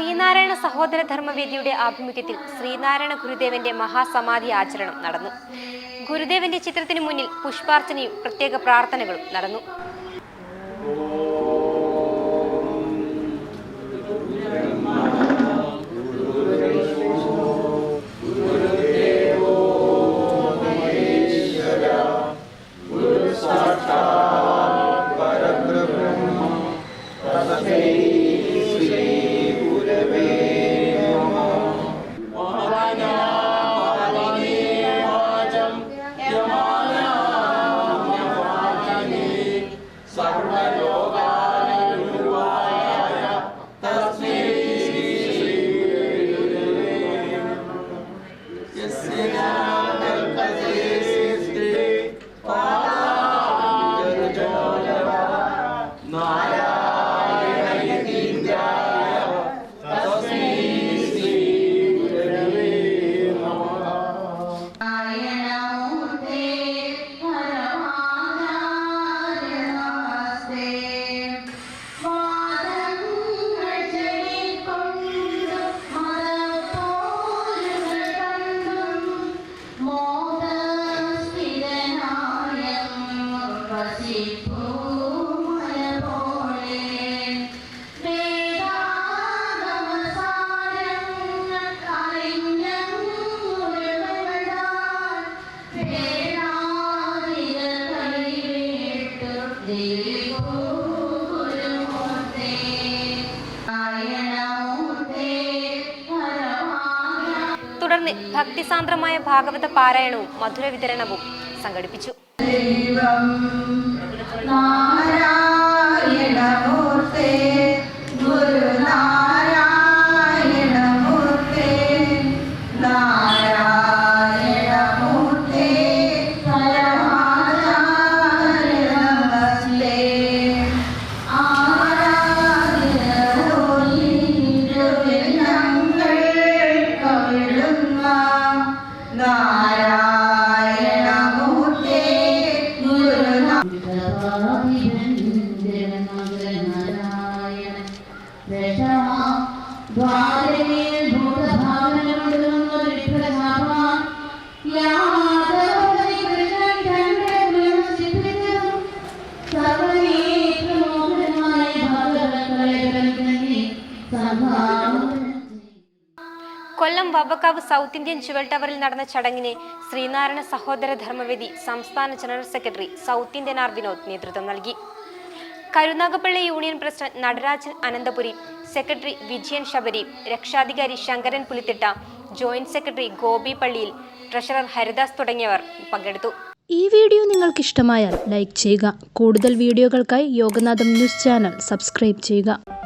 ശ്രീനാരായണ സഹോദര ധർമ്മവേദിയുടെ ആഭിമുഖ്യത്തിൽ ശ്രീനാരായണ ഗുരുദേവന്റെ മഹാസമാധി ആചരണം നടന്നു. ഗുരുദേവന്റെ ചിത്രത്തിനു മുന്നിൽ പുഷ്പാർച്ചനയും പ്രത്യേക പ്രാർത്ഥനകളും നടന്നു. തുടർന്ന് ഭക്തിസാന്ദ്രമായ ഭാഗവത പാരായണവും മധുര വിതരണവും സംഘടിപ്പിച്ചു. Kollam Vavvakkavu South Indian Jewel ടവറിൽ നടന്ന ചടങ്ങിന് ശ്രീനാരായണ സഹോദര ധർമ്മവേദി സംസ്ഥാന general secretary South Indian R Vinod നേതൃത്വം നൽകി. Karunagappally union president Natarajan Ananthapuri, secretary Vijayan Sabari, രക്ഷാധികാരി Sankaran Pulithitta, joint secretary Gopi Palliyil, treasurer Haridas തുടങ്ങിയവർ പങ്കെടുത്തു. ഈ വീഡിയോ നിങ്ങൾക്ക് ഇഷ്ടമായാൽ ലൈക്ക് ചെയ്യുക. കൂടുതൽ വീഡിയോകൾക്കായി യോഗനാഥം ന്യൂസ് ചാനൽ സബ്സ്ക്രൈബ് ചെയ്യുക.